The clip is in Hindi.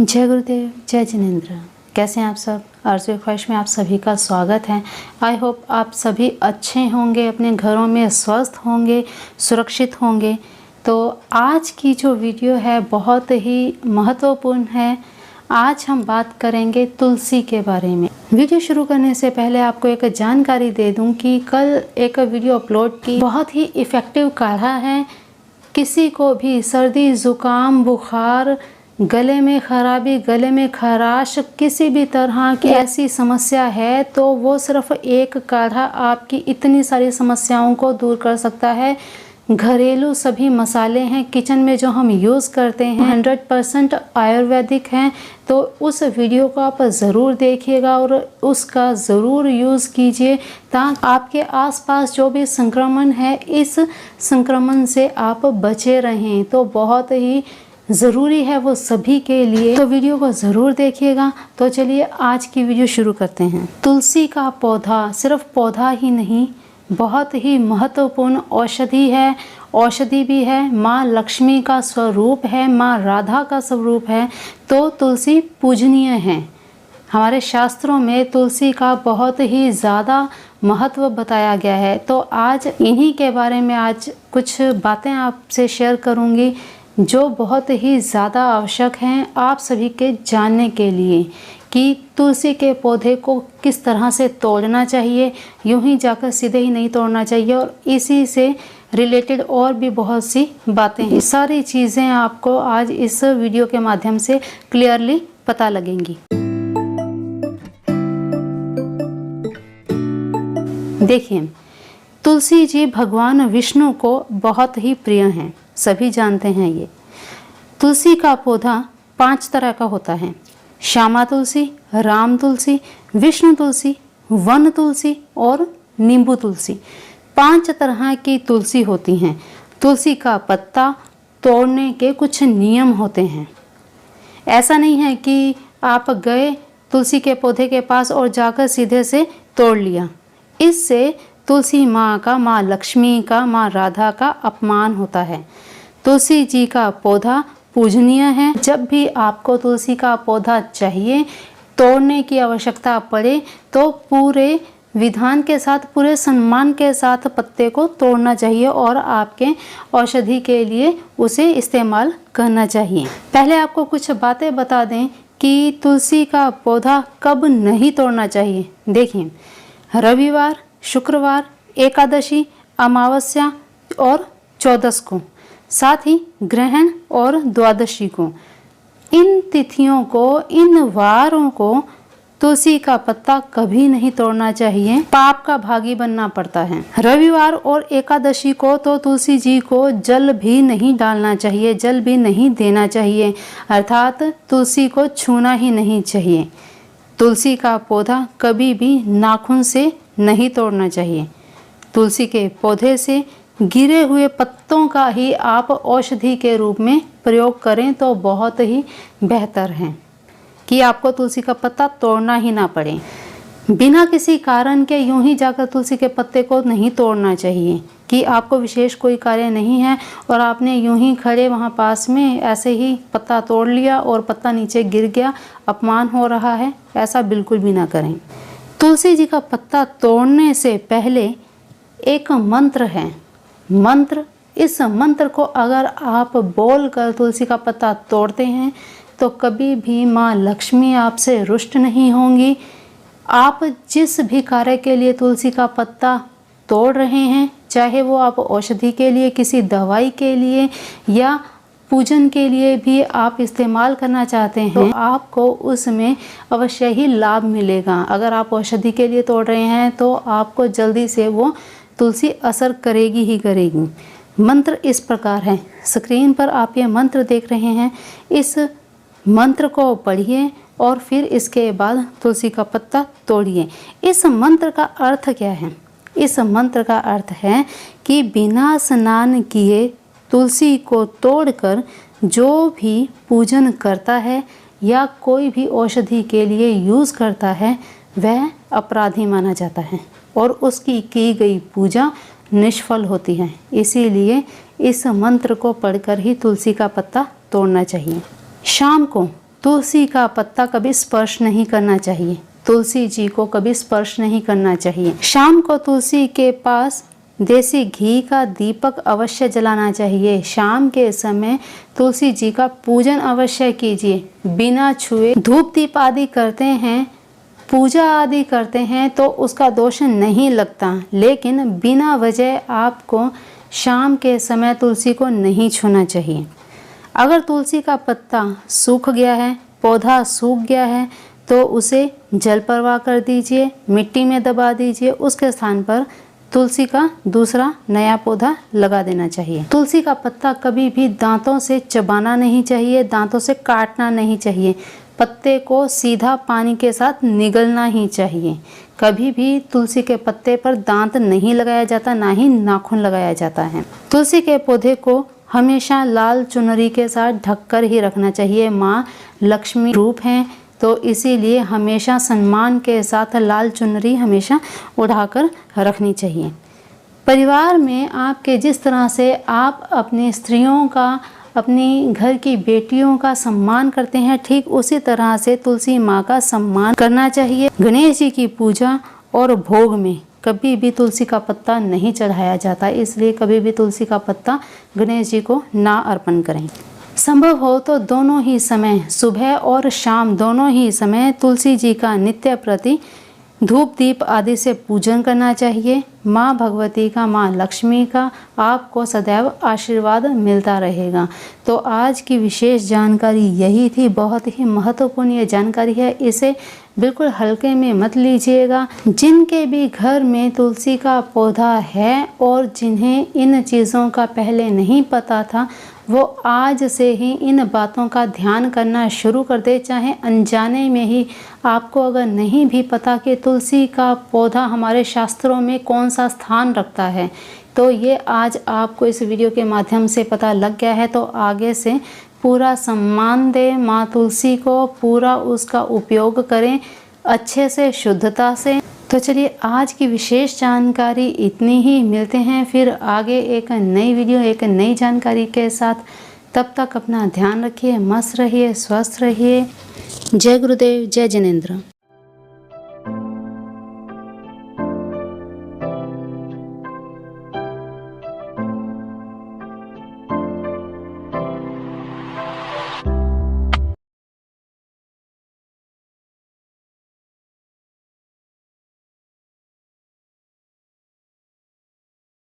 जय गुरुदेव, जय जिनेंद्र। कैसे हैं आप सब? आरज़ू ख्वाहिश में आप सभी का स्वागत है। आई होप आप सभी अच्छे होंगे, अपने घरों में स्वस्थ होंगे, सुरक्षित होंगे। तो आज की जो वीडियो है बहुत ही महत्वपूर्ण है। आज हम बात करेंगे तुलसी के बारे में। वीडियो शुरू करने से पहले आपको एक जानकारी दे दूं कि कल एक वीडियो अपलोड की, बहुत ही इफ़ेक्टिव काढ़ा है। किसी को भी सर्दी, ज़ुकाम, बुखार, गले में खराबी, गले में खराश, किसी भी तरह की ऐसी समस्या है तो वो सिर्फ एक काढ़ा आपकी इतनी सारी समस्याओं को दूर कर सकता है। घरेलू सभी मसाले हैं, किचन में जो हम यूज़ करते हैं 100% आयुर्वेदिक हैं। तो उस वीडियो को आप ज़रूर देखिएगा और उसका ज़रूर यूज़ कीजिए ताकि आपके आसपास जो भी संक्रमण है इस संक्रमण से आप बचे रहें। तो बहुत ही ज़रूरी है वो सभी के लिए, तो वीडियो को ज़रूर देखिएगा। तो चलिए आज की वीडियो शुरू करते हैं। तुलसी का पौधा सिर्फ पौधा ही नहीं, बहुत ही महत्वपूर्ण औषधि है। औषधि भी है, माँ लक्ष्मी का स्वरूप है, माँ राधा का स्वरूप है। तो तुलसी पूजनीय है। हमारे शास्त्रों में तुलसी का बहुत ही ज़्यादा महत्व बताया गया है। तो आज इन्हीं के बारे में आज कुछ बातें आपसे शेयर करूँगी जो बहुत ही ज़्यादा आवश्यक हैं आप सभी के जानने के लिए कि तुलसी के पौधे को किस तरह से तोड़ना चाहिए। यूं ही जाकर सीधे ही नहीं तोड़ना चाहिए और इसी से रिलेटेड और भी बहुत सी बातें हैं। सारी चीज़ें आपको आज इस वीडियो के माध्यम से क्लियरली पता लगेंगी। देखिए, तुलसी जी भगवान विष्णु को बहुत ही प्रिय हैं, सभी जानते हैं ये। तुलसी का पौधा 5 तरह का होता है: श्यामा तुलसी, राम तुलसी, विष्णु तुलसी, वन तुलसी और नींबू तुलसी। 5 तरह की तुलसी होती हैं। तुलसी का पत्ता तोड़ने के कुछ नियम होते हैं। ऐसा नहीं है कि आप गए तुलसी के पौधे के पास और जाकर सीधे से तोड़ लिया। इससे तुलसी माँ का, माँ लक्ष्मी का, माँ राधा का अपमान होता है। तुलसी जी का पौधा पूजनीय है। जब भी आपको तुलसी का पौधा चाहिए, तोड़ने की आवश्यकता पड़े तो पूरे विधान के साथ, पूरे सम्मान के साथ पत्ते को तोड़ना चाहिए और आपके औषधि के लिए उसे इस्तेमाल करना चाहिए। पहले आपको कुछ बातें बता दें कि तुलसी का पौधा कब नहीं तोड़ना चाहिए। देखिए, रविवार, शुक्रवार, एकादशी, अमावस्या और चौदस को, साथ ही ग्रहण और द्वादशी को, इन तिथियों को, इन वारों को तुलसी का पत्ता कभी नहीं तोड़ना चाहिए। पाप का भागी बनना पड़ता है। रविवार और एकादशी को तो तुलसी जी को जल भी नहीं डालना चाहिए, जल भी नहीं देना चाहिए, अर्थात तुलसी को छूना ही नहीं चाहिए। तुलसी का पौधा कभी भी नाखून से नहीं तोड़ना चाहिए। तुलसी के पौधे से गिरे हुए पत्तों का ही आप औषधि के रूप में प्रयोग करें तो बहुत ही बेहतर है कि आपको तुलसी का पत्ता तोड़ना ही ना पड़े। बिना किसी कारण के यूं ही जाकर तुलसी के पत्ते को नहीं तोड़ना चाहिए कि आपको विशेष कोई कार्य नहीं है और आपने यूं ही खड़े वहां पास में ऐसे ही पत्ता तोड़ लिया और पत्ता नीचे गिर गया, अपमान हो रहा है। ऐसा बिल्कुल भी ना करें। तुलसी जी का पत्ता तोड़ने से पहले एक मंत्र है। मंत्र, इस मंत्र को अगर आप बोलकर तुलसी का पत्ता तोड़ते हैं तो कभी भी माँ लक्ष्मी आपसे रुष्ट नहीं होंगी। आप जिस भी कार्य के लिए तुलसी का पत्ता तोड़ रहे हैं, चाहे वो आप औषधि के लिए, किसी दवाई के लिए या पूजन के लिए भी आप इस्तेमाल करना चाहते हैं, तो आपको उसमें अवश्य ही लाभ मिलेगा। अगर आप औषधि के लिए तोड़ रहे हैं तो आपको जल्दी से वो तुलसी असर करेगी ही करेगी। मंत्र इस प्रकार है, स्क्रीन पर आप ये मंत्र देख रहे हैं। इस मंत्र को पढ़िए और फिर इसके बाद तुलसी का पत्ता तोड़िए। इस मंत्र का अर्थ क्या है? इस मंत्र का अर्थ है कि बिना स्नान किए तुलसी को तोड़कर जो भी पूजन करता है या कोई भी औषधि के लिए यूज़ करता है वह अपराधी माना जाता है और उसकी की गई पूजा निष्फल होती है। इसीलिए इस मंत्र को पढ़कर ही तुलसी का पत्ता तोड़ना चाहिए। शाम को तुलसी का पत्ता कभी स्पर्श नहीं करना चाहिए, तुलसी जी को कभी स्पर्श नहीं करना चाहिए। शाम को तुलसी के पास देसी घी का दीपक अवश्य जलाना चाहिए। शाम के समय तुलसी जी का पूजन अवश्य कीजिए। बिना छुए धूप दीप आदि करते हैं, पूजा आदि करते हैं तो उसका दोष नहीं लगता, लेकिन बिना वजह आपको शाम के समय तुलसी को नहीं छूना चाहिए। अगर तुलसी का पत्ता सूख गया है, पौधा सूख गया है, तो उसे जल प्रवाह कर दीजिए, मिट्टी में दबा दीजिए, उसके स्थान पर तुलसी का दूसरा नया पौधा लगा देना चाहिए। तुलसी का पत्ता कभी भी दांतों से चबाना नहीं चाहिए, दांतों से काटना नहीं चाहिए। पत्ते को सीधा पानी के साथ निगलना ही चाहिए। कभी भी तुलसी के पत्ते पर दांत नहीं लगाया जाता, ना ही नाखून लगाया जाता है। तुलसी के पौधे को हमेशा लाल चुनरी के साथ ढककर ही रखना चाहिए। माँ लक्ष्मी रूप हैं, तो इसीलिए हमेशा सम्मान के साथ लाल चुनरी हमेशा उड़ाकर रखनी चाहिए। परिवार में आपके जिस तरह से आप अपनी स्त्रियों का, अपनी घर की बेटियों का सम्मान करते हैं, ठीक उसी तरह से तुलसी माँ का सम्मान करना चाहिए। गणेश जी की पूजा और भोग में कभी भी तुलसी का पत्ता नहीं चढ़ाया जाता, इसलिए कभी भी तुलसी का पत्ता गणेश जी को ना अर्पण करें। संभव हो तो दोनों ही समय, सुबह और शाम दोनों ही समय तुलसी जी का नित्य प्रति धूप दीप आदि से पूजन करना चाहिए। माँ भगवती का, माँ लक्ष्मी का आपको सदैव आशीर्वाद मिलता रहेगा। तो आज की विशेष जानकारी यही थी। बहुत ही महत्वपूर्ण ये जानकारी है, इसे बिल्कुल हल्के में मत लीजिएगा। जिनके भी घर में तुलसी का पौधा है और जिन्हें इन चीज़ों का पहले नहीं पता था, वो आज से ही इन बातों का ध्यान करना शुरू कर दे। चाहे अनजाने में ही, आपको अगर नहीं भी पता कि तुलसी का पौधा हमारे शास्त्रों में कौन सा स्थान रखता है, तो ये आज आपको इस वीडियो के माध्यम से पता लग गया है। तो आगे से पूरा सम्मान दें माँ तुलसी को, पूरा उसका उपयोग करें अच्छे से, शुद्धता से। तो चलिए आज की विशेष जानकारी इतनी ही। मिलते हैं फिर आगे एक नई वीडियो, एक नई जानकारी के साथ। तब तक अपना ध्यान रखिए, मस्त रहिए, स्वस्थ रहिए। जय गुरुदेव, जय जिनेंद्र।